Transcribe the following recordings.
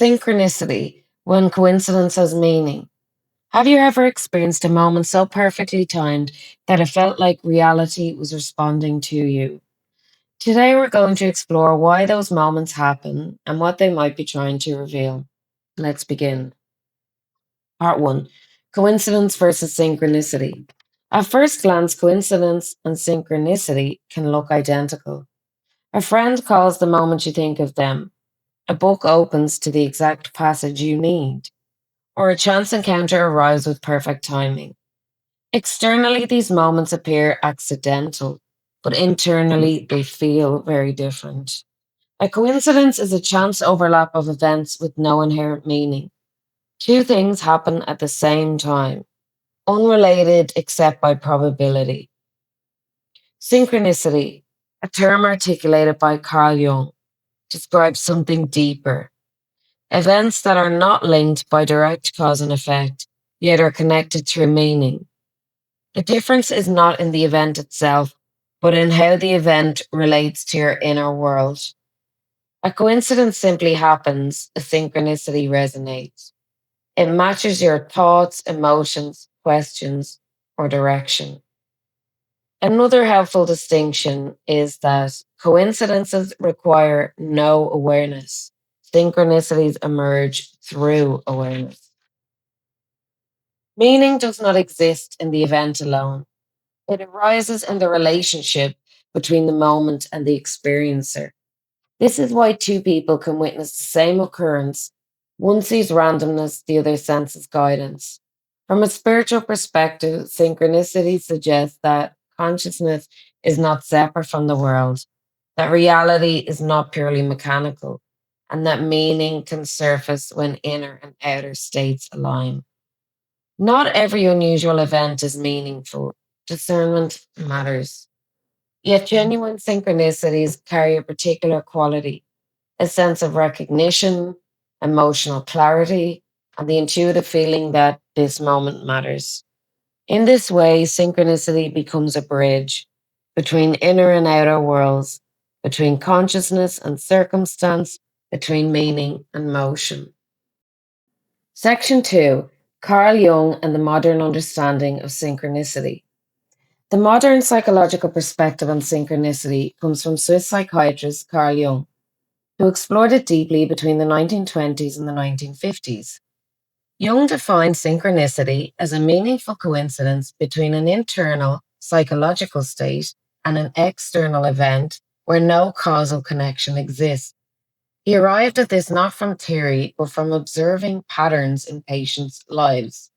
Synchronicity, when coincidence has meaning. Have you ever experienced a moment so perfectly timed that it felt like reality was responding to you? Today, we're going to explore why those moments happen and what they might be trying to reveal. Let's begin. Part 1. Coincidence versus synchronicity. At first glance, coincidence and synchronicity can look identical. A friend calls the moment you think of them. A book opens to the exact passage you need, or a chance encounter arrives with perfect timing. Externally, these moments appear accidental, but internally, they feel very different. A coincidence is a chance overlap of events with no inherent meaning. Two things happen at the same time, unrelated except by probability. Synchronicity, a term articulated by Carl Jung, describes something deeper. Events that are not linked by direct cause and effect, yet are connected through meaning. The difference is not in the event itself, but in how the event relates to your inner world. A coincidence simply happens, a synchronicity resonates. It matches your thoughts, emotions, questions, or direction. Another helpful distinction is that coincidences require no awareness. Synchronicities emerge through awareness. Meaning does not exist in the event alone. It arises in the relationship between the moment and the experiencer. This is why two people can witness the same occurrence. One sees randomness, the other senses guidance. From a spiritual perspective, synchronicity suggests that consciousness is not separate from the world, that reality is not purely mechanical, and that meaning can surface when inner and outer states align. Not every unusual event is meaningful. Discernment matters. Yet genuine synchronicities carry a particular quality, a sense of recognition, emotional clarity, and the intuitive feeling that this moment matters. In this way, synchronicity becomes a bridge between inner and outer worlds, between consciousness and circumstance, between meaning and motion. Section 2. Carl Jung and the Modern Understanding of Synchronicity. The modern psychological perspective on synchronicity comes from Swiss psychiatrist Carl Jung, who explored it deeply between the 1920s and the 1950s. Jung defined synchronicity as a meaningful coincidence between an internal psychological state and an external event where no causal connection exists. He arrived at this not from theory, but from observing patterns in patients' lives.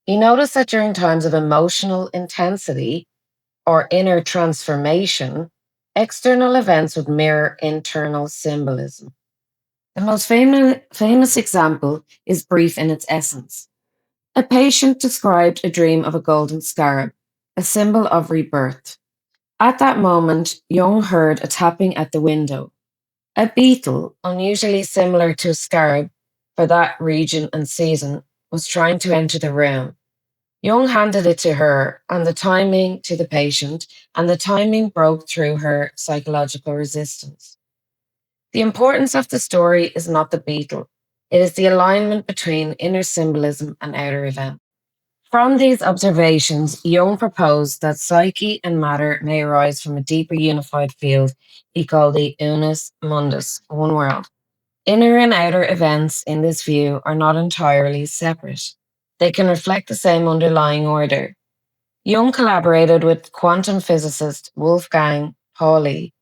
He noticed that during times of emotional intensity or inner transformation, external events would mirror internal symbolism. The most famous example is brief in its essence. A patient described a dream of a golden scarab, a symbol of rebirth. At that moment, Jung heard a tapping at the window. A beetle, unusually similar to a scarab for that region and season, was trying to enter the room. Jung handed it to her and the timing to the patient, and the timing broke through her psychological resistance. The importance of the story is not the beetle. It is the alignment between inner symbolism and outer event. From these observations, Jung proposed that psyche and matter may arise from a deeper unified field he called the unus, mundus, one world. Inner and outer events in this view are not entirely separate. They can reflect the same underlying order. Jung collaborated with quantum physicist Wolfgang Pauli,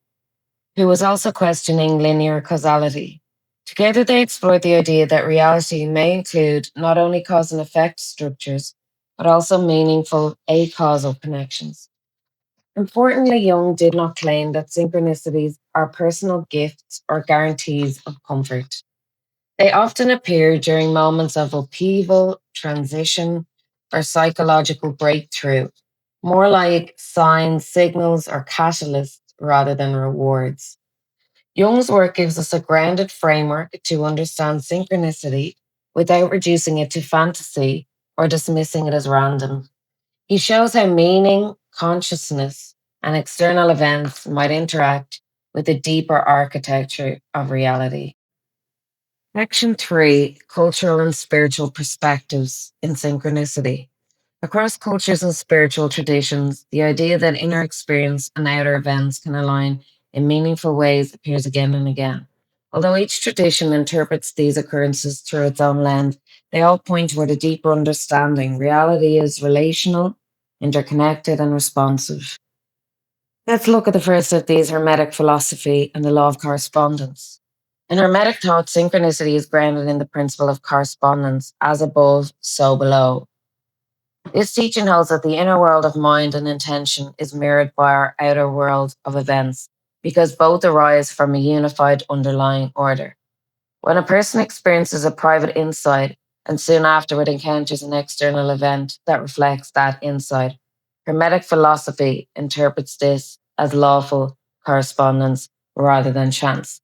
who was also questioning linear causality. Together, they explored the idea that reality may include not only cause and effect structures, but also meaningful acausal connections. Importantly, Jung did not claim that synchronicities are personal gifts or guarantees of comfort. They often appear during moments of upheaval, transition, or psychological breakthrough, more like signs, signals, or catalysts rather than rewards. Jung's work gives us a grounded framework to understand synchronicity without reducing it to fantasy or dismissing it as random. He shows how meaning, consciousness, and external events might interact with the deeper architecture of reality. Section 3: Cultural and Spiritual Perspectives in Synchronicity. Across cultures and spiritual traditions, the idea that inner experience and outer events can align in meaningful ways appears again and again. Although each tradition interprets these occurrences through its own lens, they all point toward a deeper understanding. Reality is relational, interconnected, and responsive. Let's look at the first of these: Hermetic philosophy and the law of correspondence. In Hermetic thought, synchronicity is grounded in the principle of correspondence, as above, so below. This teaching holds that the inner world of mind and intention is mirrored by our outer world of events, because both arise from a unified underlying order. When a person experiences a private insight and soon afterward encounters an external event that reflects that insight, Hermetic philosophy interprets this as lawful correspondence rather than chance.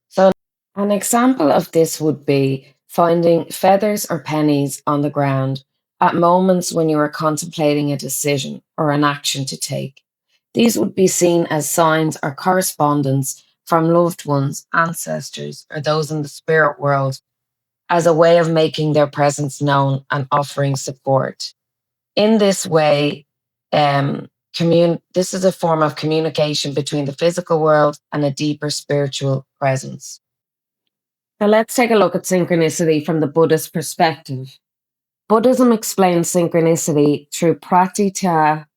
So, an example of this would be finding feathers or pennies on the ground at moments when you are contemplating a decision or an action to take. These would be seen as signs or correspondence from loved ones, ancestors, or those in the spirit world as a way of making their presence known and offering support. In this way, this is a form of communication between the physical world and a deeper spiritual presence. Now let's take a look at synchronicity from the Buddhist perspective. Buddhism explains synchronicity through pratitya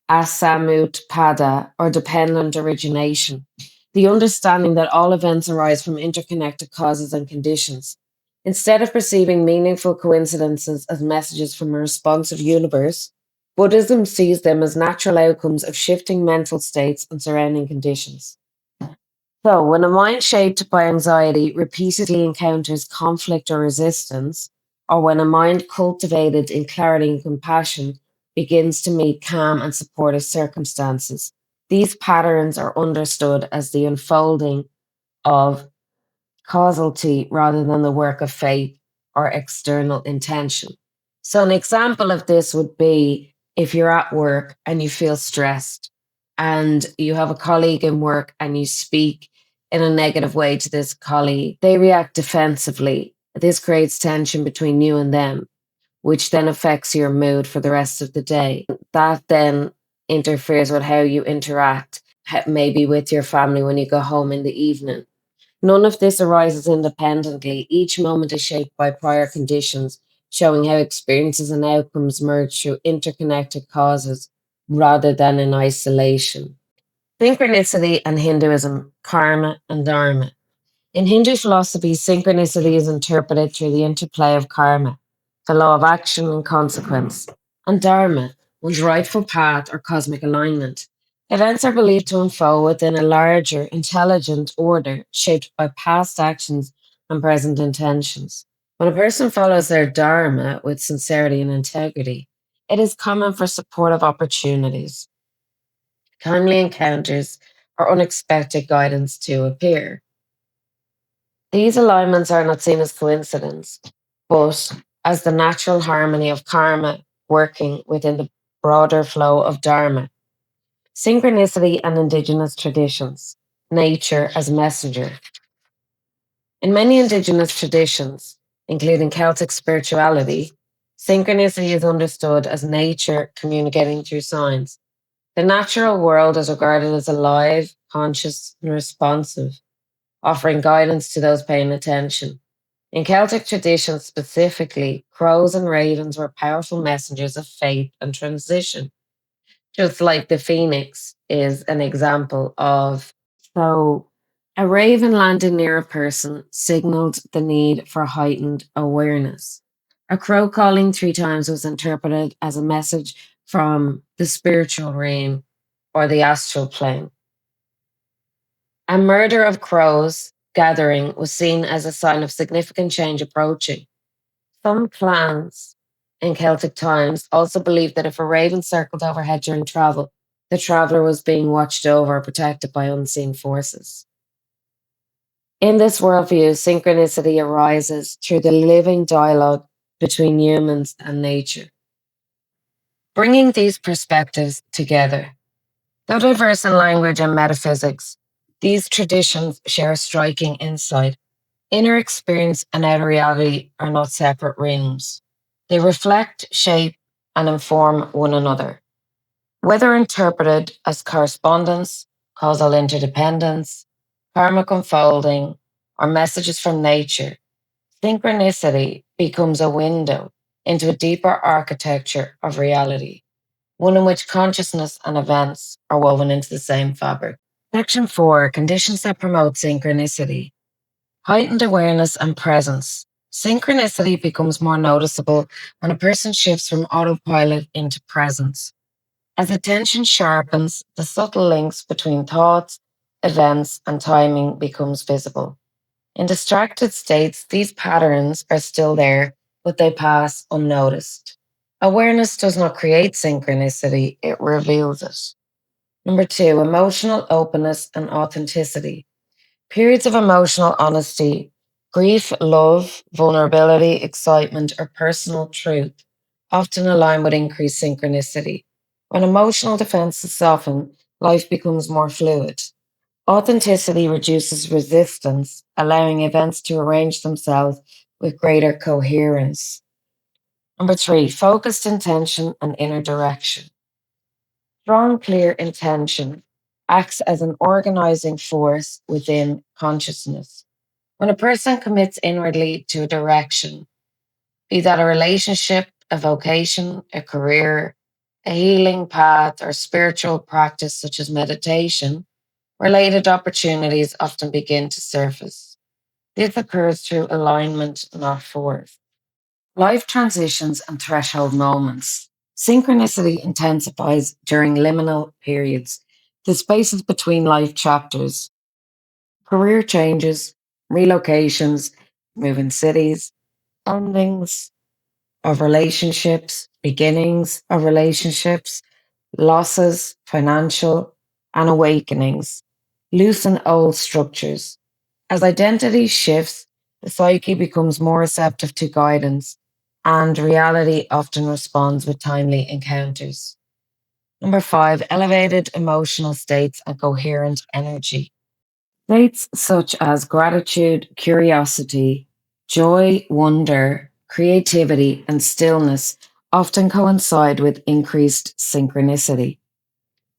asamutpada, or dependent origination, the understanding that all events arise from interconnected causes and conditions. Instead of perceiving meaningful coincidences as messages from a responsive universe, Buddhism sees them as natural outcomes of shifting mental states and surrounding conditions. So, when a mind shaped by anxiety repeatedly encounters conflict or resistance, or when a mind cultivated in clarity and compassion begins to meet calm and supportive circumstances, these patterns are understood as the unfolding of causality rather than the work of fate or external intention. So, an example of this would be if you're at work and you feel stressed and you have a colleague in work and you speak in a negative way to this colleague, they react defensively. This creates tension between you and them, which then affects your mood for the rest of the day. That then interferes with how you interact, maybe with your family when you go home in the evening. None of this arises independently. Each moment is shaped by prior conditions, showing how experiences and outcomes merge through interconnected causes rather than in isolation. Synchronicity and Hinduism, karma and dharma. In Hindu philosophy, synchronicity is interpreted through the interplay of karma, the law of action and consequence, and dharma, one's rightful path or cosmic alignment. Events are believed to unfold within a larger, intelligent order shaped by past actions and present intentions. When a person follows their dharma with sincerity and integrity, it is common for supportive opportunities, timely encounters, or unexpected guidance to appear. These alignments are not seen as coincidence, but as the natural harmony of karma working within the broader flow of dharma. Synchronicity and indigenous traditions. Nature as messenger. In many indigenous traditions, including Celtic spirituality, synchronicity is understood as nature communicating through signs. The natural world is regarded as alive, conscious, and responsive, offering guidance to those paying attention. In Celtic traditions specifically, crows and ravens were powerful messengers of faith and transition, just like the phoenix is an example of. So, a raven landing near a person signaled the need for heightened awareness. A crow calling 3 times was interpreted as a message from the spiritual realm or the astral plane. A murder of crows gathering was seen as a sign of significant change approaching. Some clans in Celtic times also believed that if a raven circled overhead during travel, the traveler was being watched over or protected by unseen forces. In this worldview, synchronicity arises through the living dialogue between humans and nature. Bringing these perspectives together. Though diverse in language and metaphysics, these traditions share a striking insight. Inner experience and outer reality are not separate realms. They reflect, shape, and inform one another. Whether interpreted as correspondence, causal interdependence, karmic unfolding, or messages from nature, synchronicity becomes a window into a deeper architecture of reality, one in which consciousness and events are woven into the same fabric. Section 4: Conditions that promote synchronicity. Heightened awareness and presence. Synchronicity becomes more noticeable when a person shifts from autopilot into presence. As attention sharpens, the subtle links between thoughts, events, and timing becomes visible. In distracted states, these patterns are still there, but they pass unnoticed. Awareness does not create synchronicity, it reveals it. Number 2, emotional openness and authenticity. Periods of emotional honesty, grief, love, vulnerability, excitement, or personal truth often align with increased synchronicity. When emotional defenses soften, life becomes more fluid. Authenticity reduces resistance, allowing events to arrange themselves with greater coherence. Number 3, focused intention and inner direction. Strong, clear intention acts as an organizing force within consciousness. When a person commits inwardly to a direction, be that a relationship, a vocation, a career, a healing path, or spiritual practice such as meditation, related opportunities often begin to surface. This occurs through alignment, not force. Life transitions and threshold moments. Synchronicity intensifies during liminal periods, the spaces between life chapters, career changes, relocations, moving cities, endings of relationships, beginnings of relationships, losses, financial, and awakenings. Loosen old structures. As identity shifts, the psyche becomes more receptive to guidance, and reality often responds with timely encounters. Number 5, elevated emotional states and coherent energy. States such as gratitude, curiosity, joy, wonder, creativity, and stillness often coincide with increased synchronicity.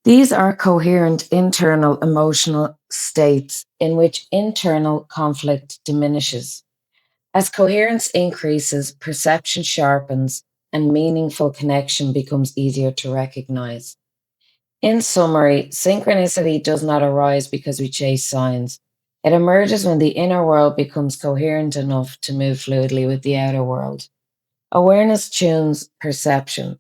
These are coherent internal emotional states in which internal conflict diminishes. As coherence increases, perception sharpens, and meaningful connection becomes easier to recognize. In summary, synchronicity does not arise because we chase signs. It emerges when the inner world becomes coherent enough to move fluidly with the outer world. Awareness tunes perception.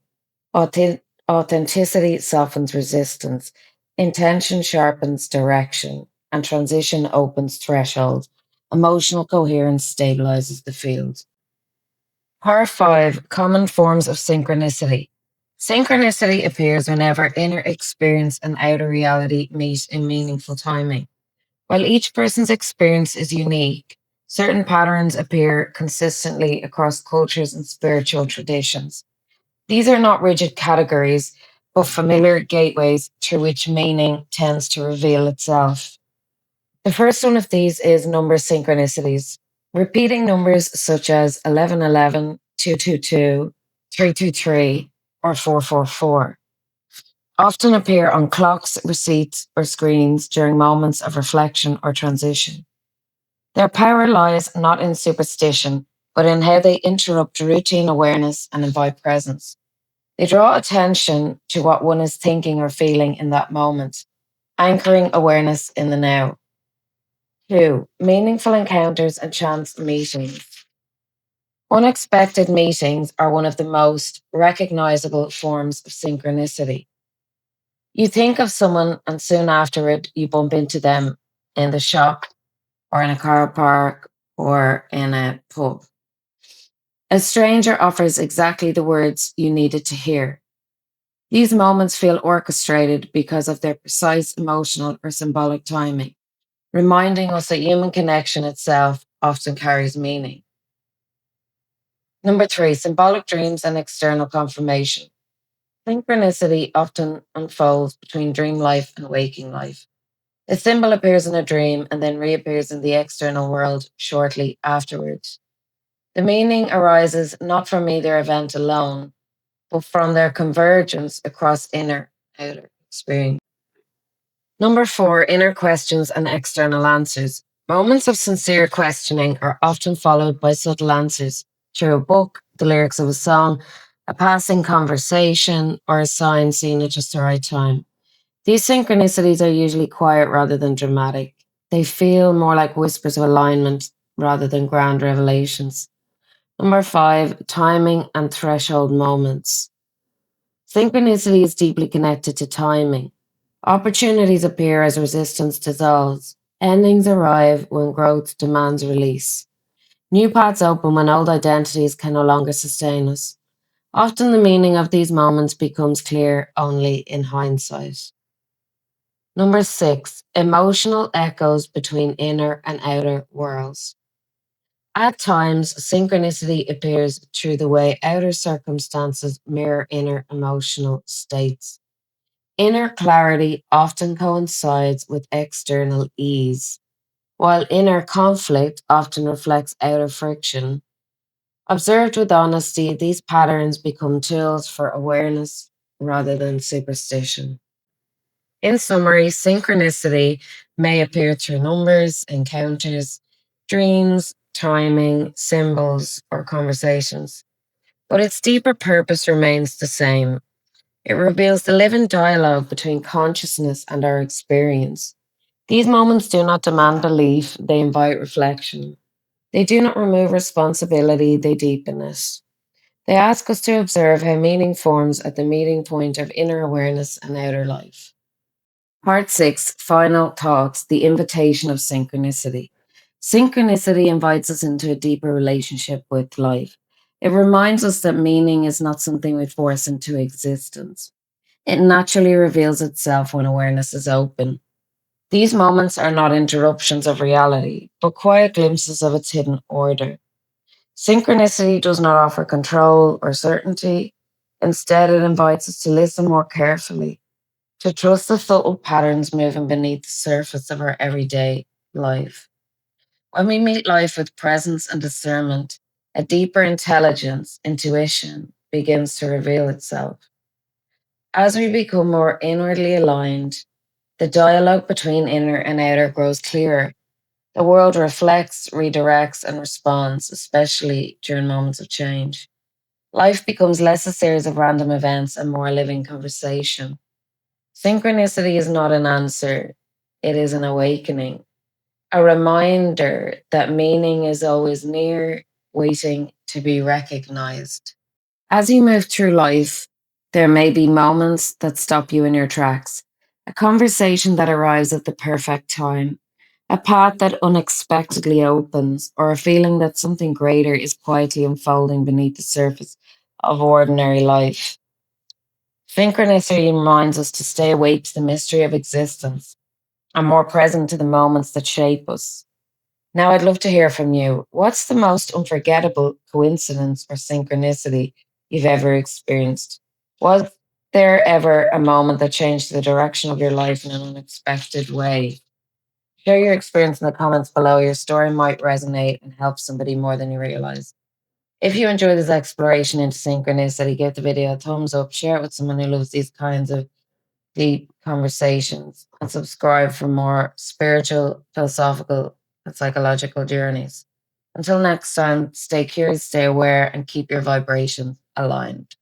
Authenticity softens resistance. Intention sharpens direction. And transition opens thresholds. Emotional coherence stabilizes the field. Part 5: Common forms of synchronicity. Synchronicity appears whenever inner experience and outer reality meet in meaningful timing. While each person's experience is unique, certain patterns appear consistently across cultures and spiritual traditions. These are not rigid categories, but familiar gateways through which meaning tends to reveal itself. The first one of these is number synchronicities. Repeating numbers such as 1111, 222, 323, or 444 often appear on clocks, receipts, or screens during moments of reflection or transition. Their power lies not in superstition, but in how they interrupt routine awareness and invite presence. They draw attention to what one is thinking or feeling in that moment, anchoring awareness in the now. 2, meaningful encounters and chance meetings. Unexpected meetings are one of the most recognizable forms of synchronicity. You think of someone and soon afterward you bump into them in the shop or in a car park or in a pub. A stranger offers exactly the words you needed to hear. These moments feel orchestrated because of their precise emotional or symbolic timing, reminding us that human connection itself often carries meaning. Number 3, symbolic dreams and external confirmation. Synchronicity often unfolds between dream life and waking life. The symbol appears in a dream and then reappears in the external world shortly afterwards. The meaning arises not from either event alone, but from their convergence across inner and outer experience. Number 4, inner questions and external answers. Moments of sincere questioning are often followed by subtle answers through a book, the lyrics of a song, a passing conversation, or a sign seen at just the right time. These synchronicities are usually quiet rather than dramatic. They feel more like whispers of alignment rather than grand revelations. Number 5, timing and threshold moments. Synchronicity is deeply connected to timing. Opportunities appear as resistance dissolves. Endings arrive when growth demands release. New paths open when old identities can no longer sustain us. Often the meaning of these moments becomes clear only in hindsight. Number 6, emotional echoes between inner and outer worlds. At times, synchronicity appears through the way outer circumstances mirror inner emotional states. Inner clarity often coincides with external ease, while inner conflict often reflects outer friction. Observed with honesty, these patterns become tools for awareness rather than superstition. In summary, synchronicity may appear through numbers, encounters, dreams, timing, symbols, or conversations, but its deeper purpose remains the same. It reveals the living dialogue between consciousness and our experience. These moments do not demand belief, they invite reflection. They do not remove responsibility, they deepen it. They ask us to observe how meaning forms at the meeting point of inner awareness and outer life. Part 6, Final Thoughts, the Invitation of Synchronicity. Synchronicity invites us into a deeper relationship with life. It reminds us that meaning is not something we force into existence. It naturally reveals itself when awareness is open. These moments are not interruptions of reality, but quiet glimpses of its hidden order. Synchronicity does not offer control or certainty. Instead, it invites us to listen more carefully, to trust the subtle patterns moving beneath the surface of our everyday life. When we meet life with presence and discernment, a deeper intelligence, intuition, begins to reveal itself. As we become more inwardly aligned, the dialogue between inner and outer grows clearer. The world reflects, redirects, and responds, especially during moments of change. Life becomes less a series of random events and more a living conversation. Synchronicity is not an answer, it is an awakening, a reminder that meaning is always near, waiting to be recognized. As you move through life, there may be moments that stop you in your tracks, a conversation that arrives at the perfect time, a path that unexpectedly opens, or a feeling that something greater is quietly unfolding beneath the surface of ordinary life. Synchronicity reminds us to stay awake to the mystery of existence and more present to the moments that shape us. Now, I'd love to hear from you. What's the most unforgettable coincidence or synchronicity you've ever experienced? Was there ever a moment that changed the direction of your life in an unexpected way? Share your experience in the comments below. Your story might resonate and help somebody more than you realize. If you enjoy this exploration into synchronicity, give the video a thumbs up, share it with someone who loves these kinds of deep conversations, and subscribe for more spiritual, philosophical, and psychological journeys. Until next time, stay curious, stay aware, and keep your vibrations aligned.